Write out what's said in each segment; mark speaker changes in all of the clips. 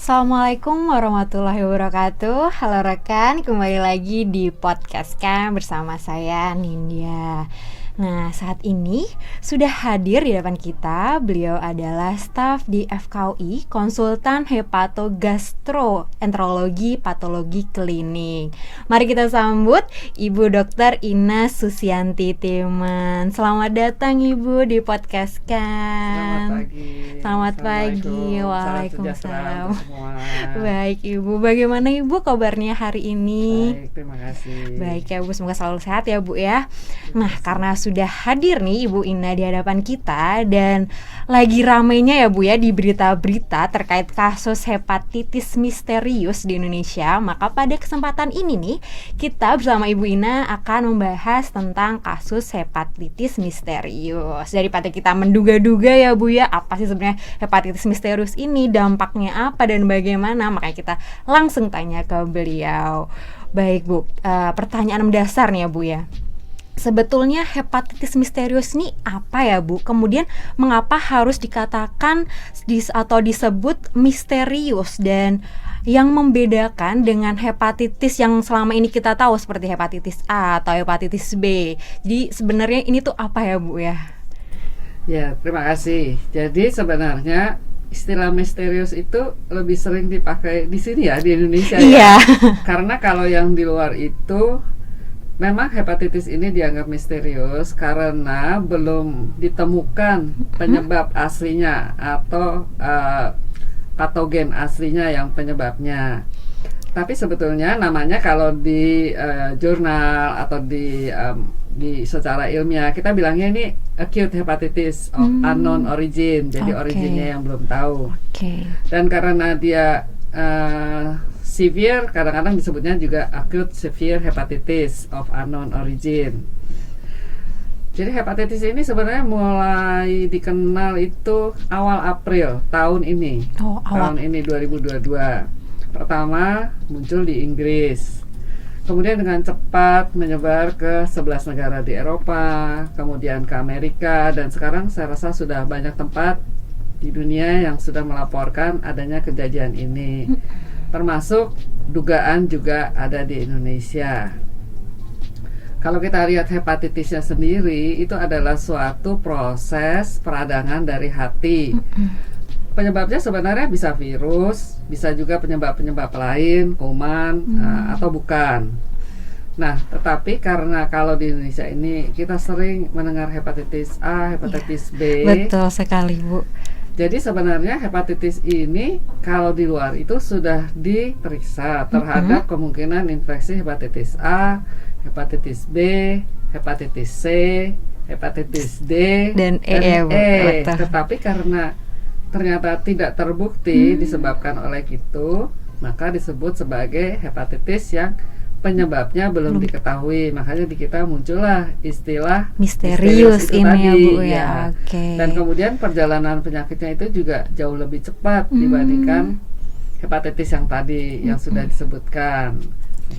Speaker 1: Assalamualaikum warahmatullahi wabarakatuh. Halo rekan, kembali lagi di podcast kan bersama saya Nindya. Nah, saat ini sudah hadir di depan kita. Beliau adalah staf di FKUI, konsultan hepatogastroenterologi patologi klinik. Mari kita sambut Ibu Dr. Ina Susianti Timan. Selamat datang Ibu di podcast kan.
Speaker 2: Selamat pagi.
Speaker 1: Selamat pagi. Waalaikumsalam. Baik Ibu, bagaimana Ibu kabarnya hari ini?
Speaker 2: Baik, terima kasih.
Speaker 1: Baik ya Bu, semoga selalu sehat ya Bu ya. Nah, karena sudah hadir nih Ibu Ina di hadapan kita dan lagi ramainya ya Bu ya di berita-berita terkait kasus hepatitis misterius di Indonesia, maka pada kesempatan ini nih kita bersama Ibu Ina akan membahas tentang kasus hepatitis misterius. Daripada kita menduga-duga ya Bu ya, apa sih sebenarnya hepatitis misterius ini, dampaknya apa dan bagaimana, makanya kita langsung tanya ke beliau. Baik Bu, pertanyaan mendasar nih ya Bu ya. Sebetulnya hepatitis misterius ini apa ya Bu? Kemudian mengapa harus dikatakan atau disebut misterius, dan yang membedakan dengan hepatitis yang selama ini kita tahu seperti hepatitis A atau hepatitis B. Jadi sebenarnya ini tuh apa ya Bu ya?
Speaker 2: Ya, terima kasih. Jadi sebenarnya istilah misterius itu lebih sering dipakai di sini ya, di Indonesia ya. Karena kalau yang di luar itu memang hepatitis ini dianggap misterius karena belum ditemukan penyebab aslinya atau patogen aslinya yang penyebabnya. Tapi sebetulnya namanya kalau di jurnal atau di secara ilmiah kita bilangnya ini acute hepatitis of unknown origin. Jadi originnya yang belum tahu. Dan karena dia severe, kadang-kadang disebutnya juga acute severe hepatitis of unknown origin. Jadi hepatitis ini sebenarnya mulai dikenal itu awal April tahun ini. Tahun ini 2022. Pertama muncul di Inggris. Kemudian dengan cepat menyebar ke 11 negara di Eropa, kemudian ke Amerika, dan sekarang saya rasa sudah banyak tempat di dunia yang sudah melaporkan adanya kejadian ini. Termasuk dugaan juga ada di Indonesia. Kalau kita lihat hepatitisnya sendiri, itu adalah suatu proses peradangan dari hati. Penyebabnya sebenarnya bisa virus, bisa juga penyebab-penyebab lain, kuman, atau bukan. Nah, tetapi karena kalau di Indonesia ini kita sering mendengar hepatitis A, hepatitis B.
Speaker 1: Betul sekali Bu.
Speaker 2: Jadi sebenarnya hepatitis ini kalau di luar itu sudah diperiksa terhadap kemungkinan infeksi hepatitis A, hepatitis B, hepatitis C, hepatitis D, dan E. Tetapi karena ternyata tidak terbukti disebabkan oleh itu, maka disebut sebagai hepatitis yang penyebabnya belum diketahui. Makanya di kita muncullah istilah misterius ini tadi, ya Bu ya. Dan kemudian perjalanan penyakitnya itu juga jauh lebih cepat dibandingkan hepatitis yang tadi yang sudah disebutkan.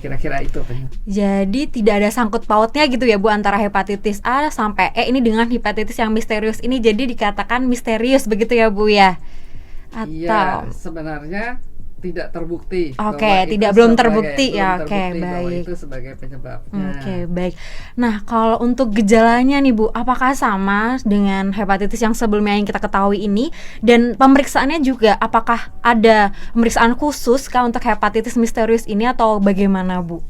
Speaker 2: Kira-kira itu.
Speaker 1: Jadi tidak ada sangkut pautnya gitu ya Bu antara hepatitis A sampai E ini dengan hepatitis yang misterius ini, jadi dikatakan misterius begitu ya Bu ya? Atau
Speaker 2: iya, sebenarnya tidak terbukti.
Speaker 1: Belum terbukti ya. Baik.
Speaker 2: Itu sebagai penyebabnya.
Speaker 1: Baik. Nah, kalau untuk gejalanya nih Bu, apakah sama dengan hepatitis yang sebelumnya yang kita ketahui ini? Dan pemeriksaannya juga, apakah ada pemeriksaan khusus kah untuk hepatitis misterius ini atau bagaimana Bu?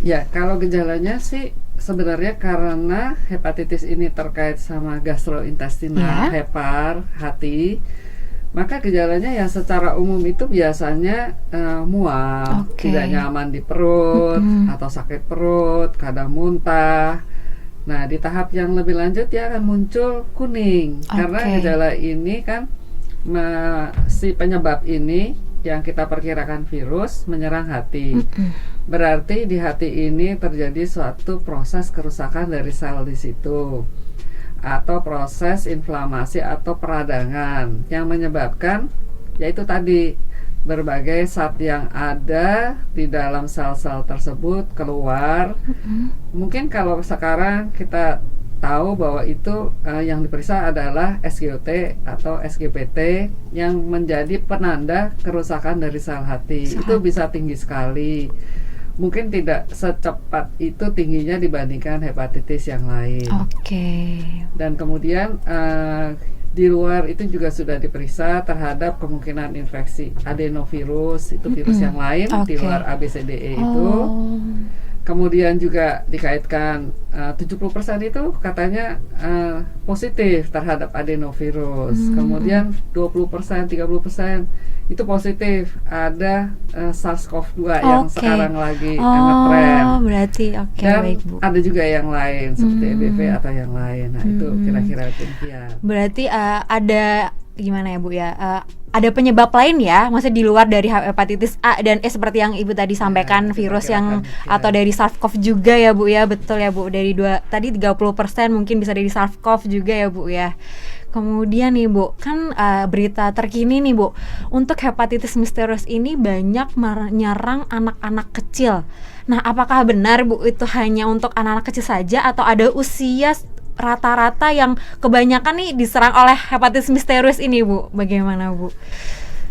Speaker 2: Ya, kalau gejalanya sih sebenarnya karena hepatitis ini terkait sama gastrointestinal, hepar, hati. Maka gejalanya yang secara umum itu biasanya mual, tidak nyaman di perut, atau sakit perut, kadang muntah. Nah, di tahap yang lebih lanjut dia akan muncul kuning. Karena gejala ini kan si penyebab ini yang kita perkirakan virus menyerang hati. Berarti di hati ini terjadi suatu proses kerusakan dari sel di situ, atau proses inflamasi atau peradangan yang menyebabkan yaitu tadi berbagai zat yang ada di dalam sel-sel tersebut keluar. Mungkin kalau sekarang kita tahu bahwa itu yang diperiksa adalah SGOT atau SGPT yang menjadi penanda kerusakan dari sel hati. Itu bisa tinggi sekali. Mungkin tidak secepat itu tingginya dibandingkan hepatitis yang lain. Dan kemudian di luar itu juga sudah diperiksa terhadap kemungkinan infeksi adenovirus, itu virus yang lain di luar ABCDE itu. Kemudian juga dikaitkan 70% itu katanya positif terhadap adenovirus. Kemudian 20%, 30% itu positif ada SARS-CoV-2 yang sekarang lagi ngetren.
Speaker 1: Berarti
Speaker 2: dan
Speaker 1: baik, Bu.
Speaker 2: ada juga yang lain seperti EBV atau yang lain. Nah, itu kira-kira demikian.
Speaker 1: Berarti ada gimana ya, Bu ya? Ada penyebab lain ya, maksudnya di luar dari hepatitis A dan E seperti yang Ibu tadi sampaikan, virus yang atau dari SARS-CoV juga ya, Bu ya. Betul ya, Bu. Dari tadi 30% mungkin bisa dari SARS-CoV juga ya, Bu ya. Kemudian nih, Bu, kan berita terkini nih, Bu, untuk hepatitis misterius ini banyak menyerang anak-anak kecil. Nah, apakah benar, Bu, itu hanya untuk anak-anak kecil saja atau ada usia rata-rata yang kebanyakan nih diserang oleh hepatitis misterius ini, Bu? Bagaimana, Bu?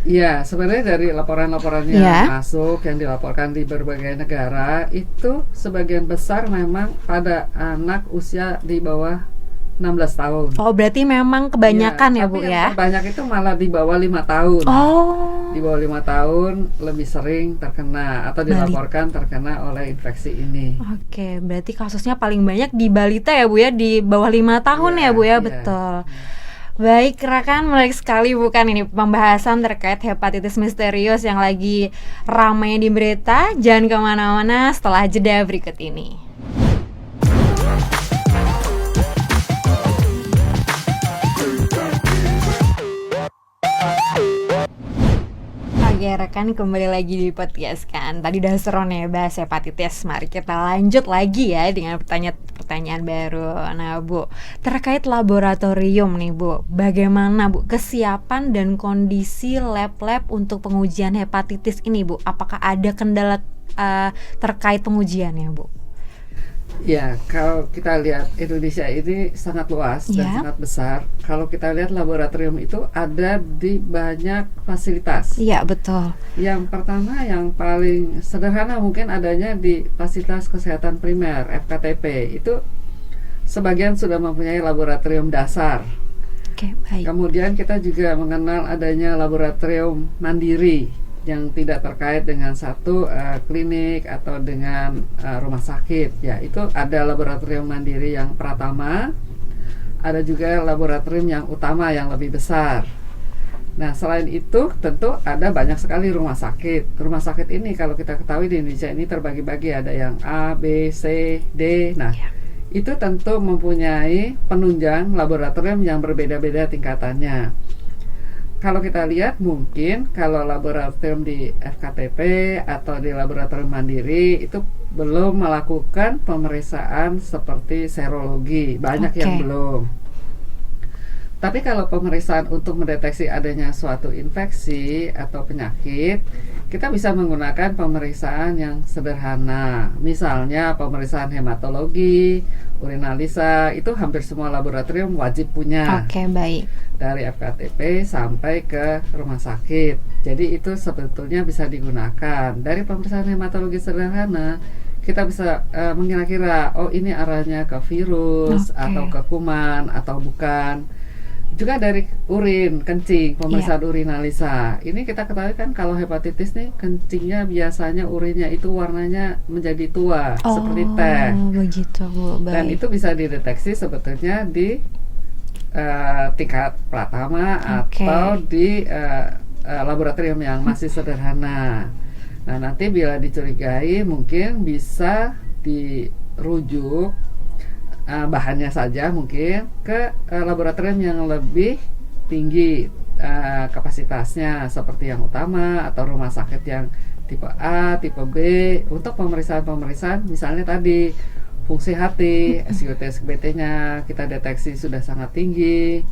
Speaker 2: Ya, sebenarnya dari laporan-laporan yang masuk, yang dilaporkan di berbagai negara, itu sebagian besar memang pada anak usia di bawah 16 tahun.
Speaker 1: Oh, berarti memang kebanyakan ya, Bu ya?
Speaker 2: Banyak itu malah di bawah 5 tahun. Di bawah 5 tahun lebih sering terkena atau dilaporkan terkena oleh infeksi ini.
Speaker 1: Oke, berarti kasusnya paling banyak di balita ya, Bu ya, di bawah 5 tahun ya, Bu ya, betul. Baik, rekan, menarik sekali bukan ini pembahasan terkait hepatitis misterius yang lagi ramai di berita. Jangan kemana-mana setelah jeda berikut ini. Oke, rekan, kembali lagi di podcast kan. Tadi udah seru nih bahas hepatitis. Mari kita lanjut lagi ya dengan pertanyaan baru. Nah, Bu, terkait laboratorium nih, Bu, bagaimana, Bu, kesiapan dan kondisi lab-lab untuk pengujian hepatitis ini, Bu? Apakah ada kendala terkait pengujiannya, Bu?
Speaker 2: Ya, kalau kita lihat Indonesia ini sangat luas dan sangat besar. Kalau kita lihat laboratorium itu ada di banyak fasilitas.
Speaker 1: Iya, betul.
Speaker 2: Yang pertama, yang paling sederhana mungkin adanya di fasilitas kesehatan primer (FKTP). Itu sebagian sudah mempunyai laboratorium dasar.
Speaker 1: Baik.
Speaker 2: Kemudian kita juga mengenal adanya laboratorium mandiri yang tidak terkait dengan satu klinik atau dengan rumah sakit. Ya, itu ada laboratorium mandiri yang Pratama, ada juga laboratorium yang utama yang lebih besar. Nah, selain itu tentu ada banyak sekali rumah sakit. Rumah sakit ini kalau kita ketahui di Indonesia ini terbagi-bagi, ada yang A, B, C, D. Nah, itu tentu mempunyai penunjang laboratorium yang berbeda-beda tingkatannya. Kalau kita lihat mungkin kalau laboratorium di FKTP atau di laboratorium mandiri itu belum melakukan pemeriksaan seperti serologi, banyak yang belum. Tapi kalau pemeriksaan untuk mendeteksi adanya suatu infeksi atau penyakit, kita bisa menggunakan pemeriksaan yang sederhana. Misalnya pemeriksaan hematologi, urinalisa, itu hampir semua laboratorium wajib punya.
Speaker 1: Baik.
Speaker 2: Dari FKTP sampai ke rumah sakit. Jadi itu sebetulnya bisa digunakan. Dari pemeriksaan hematologi sederhana, kita bisa mengira-kira, oh ini arahnya ke virus atau ke kuman atau bukan. Juga dari urin, kencing, pemeriksaan urinalisa. Ini kita ketahui kan kalau hepatitis nih, kencingnya biasanya urinnya itu warnanya menjadi tua, seperti teh.
Speaker 1: Begitu, Bu. Baik.
Speaker 2: Dan itu bisa dideteksi sebetulnya di tingkat Pratama atau di laboratorium yang masih sederhana. Nah, nanti bila dicurigai mungkin bisa dirujuk bahannya saja mungkin ke laboratorium yang lebih tinggi kapasitasnya seperti yang utama atau rumah sakit yang tipe A, tipe B untuk pemeriksaan misalnya tadi fungsi hati, SGOT SGPT-nya kita deteksi sudah sangat tinggi.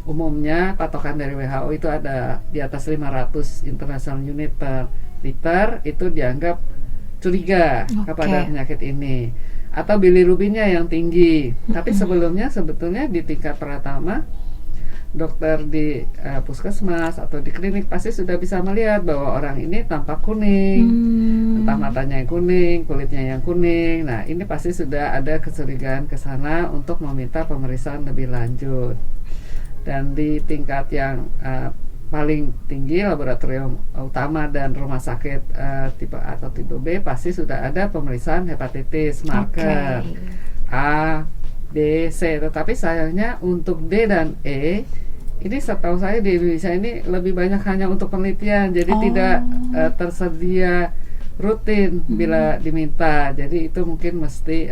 Speaker 2: Umumnya patokan dari WHO itu ada di atas 500 international unit per liter, itu dianggap curiga kepada penyakit ini. atau bilirubinnya yang tinggi. Tapi sebelumnya sebetulnya di tingkat pertama dokter di puskesmas atau di klinik pasti sudah bisa melihat bahwa orang ini tampak kuning, entah matanya yang kuning, kulitnya yang kuning. Nah, ini pasti sudah ada kecurigaan ke sana untuk meminta pemeriksaan lebih lanjut. Dan di tingkat yang paling tinggi, laboratorium utama dan rumah sakit tipe A atau tipe B pasti sudah ada pemeriksaan hepatitis marker A, B, C. Tetapi sayangnya untuk D dan E ini setahu saya di Indonesia ini lebih banyak hanya untuk penelitian, jadi tidak tersedia rutin bila diminta. Jadi itu mungkin mesti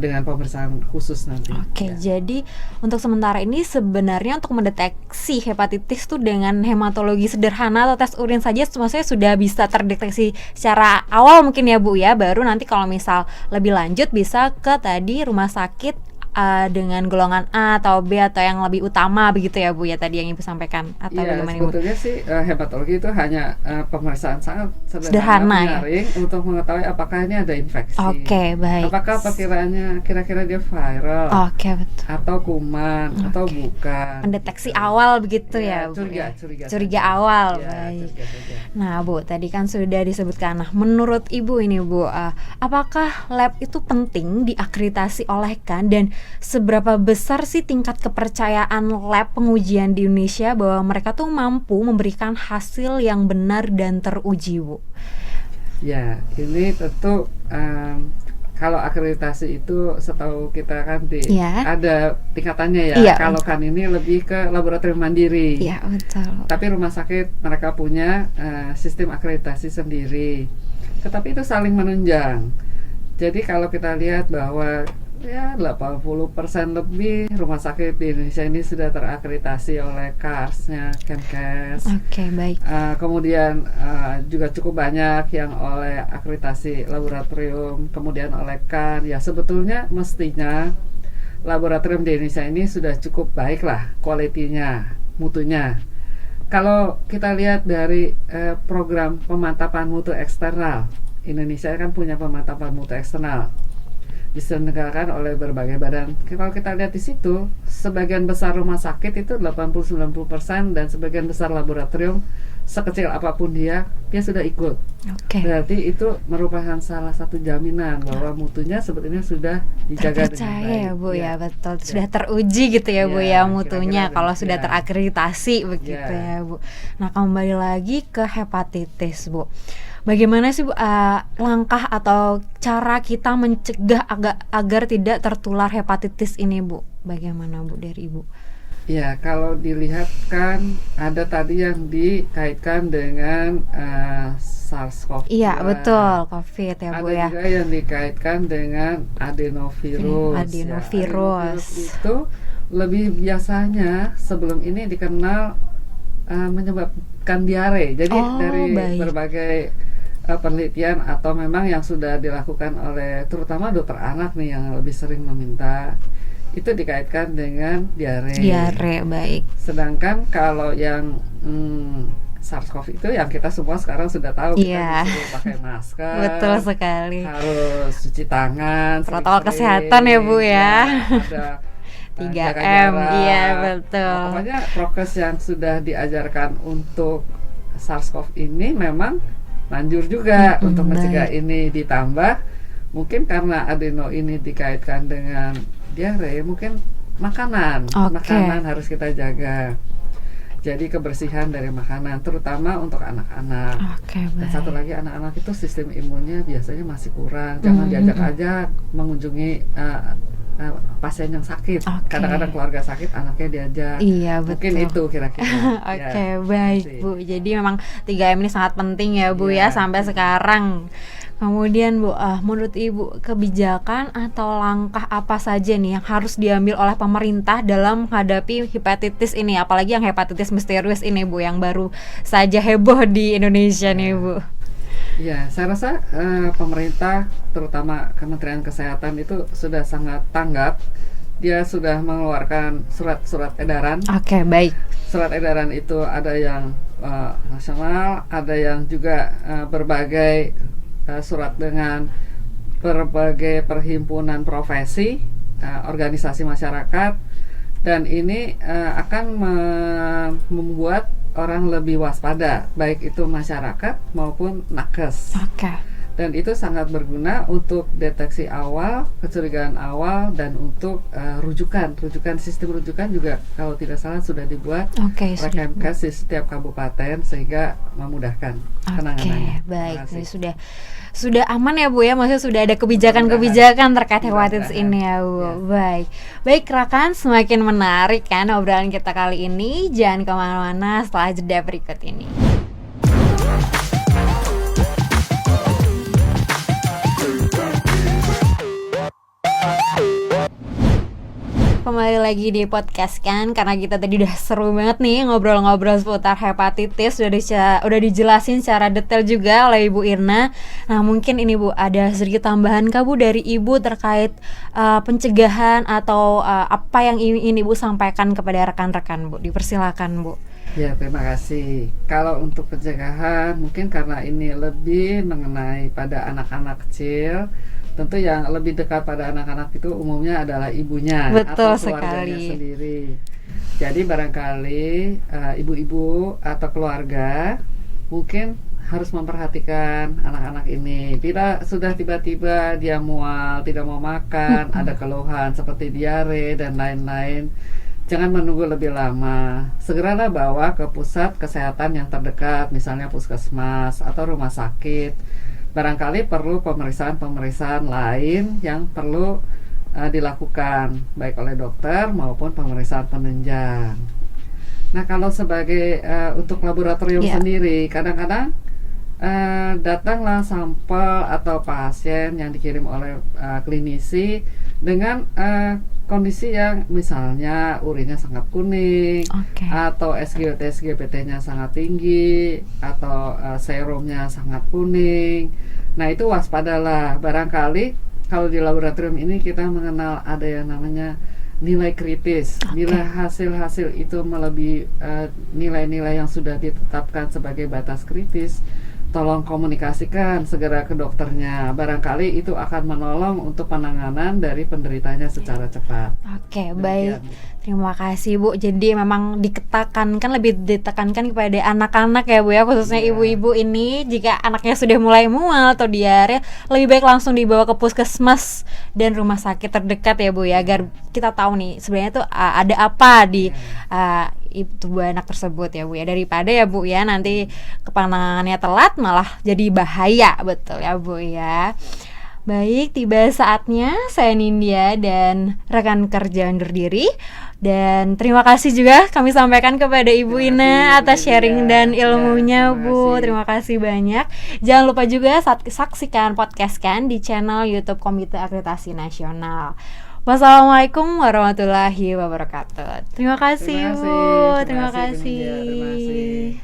Speaker 2: dengan pemeriksaan khusus nanti.
Speaker 1: Jadi untuk sementara ini sebenarnya untuk mendeteksi hepatitis tuh dengan hematologi sederhana atau tes urin saja maksudnya sudah bisa terdeteksi secara awal mungkin ya Bu ya, baru nanti kalau misal lebih lanjut bisa ke tadi rumah sakit dengan golongan A atau B atau yang lebih utama begitu ya Bu ya, tadi yang Ibu sampaikan, atau bagaimana Ibu?
Speaker 2: Sebetulnya sih hematologi itu hanya pemeriksaan sangat sederhana penyaring untuk mengetahui apakah ini ada infeksi.
Speaker 1: Baik.
Speaker 2: Apakah perkiraannya kira-kira dia viral?
Speaker 1: Betul.
Speaker 2: Atau kuman atau bukan.
Speaker 1: Pendeteksi awal begitu ya Bu. Curiga awal. Baik. Nah Bu, tadi kan sudah disebutkan. Nah, menurut Ibu ini Bu, apakah lab itu penting diakreditasi oleh KAN, dan seberapa besar sih tingkat kepercayaan lab pengujian di Indonesia bahwa mereka tuh mampu memberikan hasil yang benar dan teruji Bu?
Speaker 2: Ya, ini tentu kalau akreditasi itu setahu kita kan ada tingkatannya ya. Kalau kan ini lebih ke laboratorium mandiri.
Speaker 1: Iya, betul.
Speaker 2: Tapi rumah sakit mereka punya sistem akreditasi sendiri. Tetapi itu saling menunjang. Jadi kalau kita lihat bahwa 80% lebih rumah sakit di Indonesia ini sudah terakreditasi oleh KARS-nya, Kemenkes.
Speaker 1: Baik.
Speaker 2: Kemudian juga cukup banyak yang oleh akreditasi laboratorium, kemudian oleh KAN. Ya sebetulnya mestinya laboratorium di Indonesia ini sudah cukup baik lah kualitinya, mutunya. Kalau kita lihat dari program pemantapan mutu eksternal, Indonesia kan punya pemantapan mutu eksternal, diselenggarakan oleh berbagai badan. Kalau kita lihat di situ, sebagian besar rumah sakit itu 80-90% dan sebagian besar laboratorium sekecil apapun dia sudah ikut. Berarti itu merupakan salah satu jaminan bahwa mutunya sebetulnya sudah dijaga dengan baik.
Speaker 1: Ya Bu ya, betul. Sudah teruji gitu ya Bu ya mutunya kalau sudah terakreditasi begitu ya Bu. Nah, kembali lagi ke hepatitis Bu. Bagaimana sih Bu langkah atau cara kita mencegah agar tidak tertular hepatitis ini Bu? Bagaimana Bu dari Ibu?
Speaker 2: Ya, kalau dilihat kan ada tadi yang dikaitkan dengan SARS-CoV.
Speaker 1: Iya, betul, COVID ya Bu ya.
Speaker 2: Ada juga yang dikaitkan dengan adenovirus. Adenovirus itu lebih biasanya sebelum ini dikenal menyebabkan diare. Jadi dari berbagai penelitian atau memang yang sudah dilakukan oleh terutama dokter anak nih yang lebih sering meminta, itu dikaitkan dengan diare.
Speaker 1: Baik.
Speaker 2: Sedangkan kalau yang SARS-CoV itu yang kita semua sekarang sudah tahu, kita disuruh pakai masker.
Speaker 1: Betul sekali.
Speaker 2: Harus cuci tangan.
Speaker 1: Protokol kesehatan ya Bu ya.
Speaker 2: Ada
Speaker 1: 3M. Iya betul.
Speaker 2: Pokoknya prokes yang sudah diajarkan untuk SARS-CoV ini memang manjur juga untuk mencegah ini. Ditambah mungkin karena adeno ini dikaitkan dengan diare, mungkin makanan harus kita jaga. Jadi kebersihan dari makanan, terutama untuk anak-anak. Dan satu lagi, anak-anak itu sistem imunnya biasanya masih kurang. Jangan diajak-ajak mengunjungi pasien yang sakit. Kadang-kadang keluarga sakit, anaknya diajak.
Speaker 1: Iya, betul.
Speaker 2: Mungkin itu kira-kira.
Speaker 1: Baik Bu. Jadi memang 3M ini sangat penting ya Bu ya sampai sekarang. Kemudian Bu, menurut Ibu kebijakan atau langkah apa saja nih yang harus diambil oleh pemerintah dalam menghadapi hepatitis ini, apalagi yang hepatitis misterius ini Bu, yang baru saja heboh di Indonesia nih Bu?
Speaker 2: Ya, saya rasa pemerintah terutama Kementerian Kesehatan itu sudah sangat tanggap. Dia sudah mengeluarkan surat-surat edaran.
Speaker 1: Baik.
Speaker 2: Surat edaran itu ada yang nasional, ada yang juga berbagai surat dengan berbagai perhimpunan profesi, organisasi masyarakat, dan ini akan membuat orang lebih waspada, baik itu masyarakat maupun nakes. Dan itu sangat berguna untuk deteksi awal, kecurigaan awal, dan untuk rujukan sistem rujukan juga kalau tidak salah sudah dibuat oleh Kemkes di setiap kabupaten sehingga memudahkan penanganannya.
Speaker 1: Baik, ini sudah aman ya Bu ya, maksudnya sudah ada kebijakan-kebijakan terkait hepatitis ini ya Bu. Baik rekan, semakin menarik kan obrolan kita kali ini. Jangan kemana-mana setelah jeda berikut ini. Kembali lagi di podcast kan, karena kita tadi udah seru banget nih ngobrol-ngobrol seputar hepatitis, udah dijelasin secara detail juga oleh Ibu Irna. Nah mungkin ini Bu ada sedikit tambahan kah Bu dari Ibu terkait pencegahan atau apa yang ingin Ibu sampaikan kepada rekan-rekan Bu, dipersilakan Bu.
Speaker 2: Ya, terima kasih. Kalau untuk pencegahan mungkin karena ini lebih mengenai pada anak-anak kecil, tentu yang lebih dekat pada anak-anak itu umumnya adalah ibunya.
Speaker 1: Betul
Speaker 2: atau keluarganya
Speaker 1: sekali.
Speaker 2: Sendiri. Jadi barangkali ibu-ibu atau keluarga mungkin harus memperhatikan anak-anak ini. Bila sudah tiba-tiba dia mual, tidak mau makan, ada keluhan seperti diare dan lain-lain, jangan menunggu lebih lama. Segeralah bawa ke pusat kesehatan yang terdekat, misalnya puskesmas atau rumah sakit. Barangkali perlu pemeriksaan lain yang perlu dilakukan baik oleh dokter maupun pemeriksaan penunjang. Nah, kalau sebagai untuk laboratorium sendiri, kadang-kadang datanglah sampel atau pasien yang dikirim oleh klinisi dengan kondisi yang misalnya urinnya sangat kuning, atau SGBT-nya sangat tinggi, atau serumnya sangat kuning. Nah itu waspadalah, barangkali kalau di laboratorium ini kita mengenal ada yang namanya nilai kritis. Nilai hasil itu melebihi nilai-nilai yang sudah ditetapkan sebagai batas kritis. Tolong komunikasikan segera ke dokternya. Barangkali itu akan menolong untuk penanganan dari penderitanya secara cepat.
Speaker 1: Baik. Terima kasih Bu. Jadi memang lebih ditekankan kepada anak-anak ya Bu ya, khususnya ibu-ibu ini. Jika anaknya sudah mulai mual atau diare, lebih baik langsung dibawa ke puskesmas dan rumah sakit terdekat ya Bu ya, agar kita tahu nih sebenarnya tuh ada apa di tubuh anak tersebut ya Bu ya, daripada ya Bu ya nanti penanganannya telat malah jadi bahaya. Betul ya Bu ya. Baik, tiba saatnya saya Nindya dan rekan kerja undur diri. Dan terima kasih juga kami sampaikan kepada Ibu Ina atas sharing dan ilmunya Bu. Terima kasih banyak. Jangan lupa juga saksikan podcast kan di channel YouTube Komite Akreditasi Nasional. Wassalamualaikum warahmatullahi wabarakatuh. Terima kasih Bu. Terima kasih.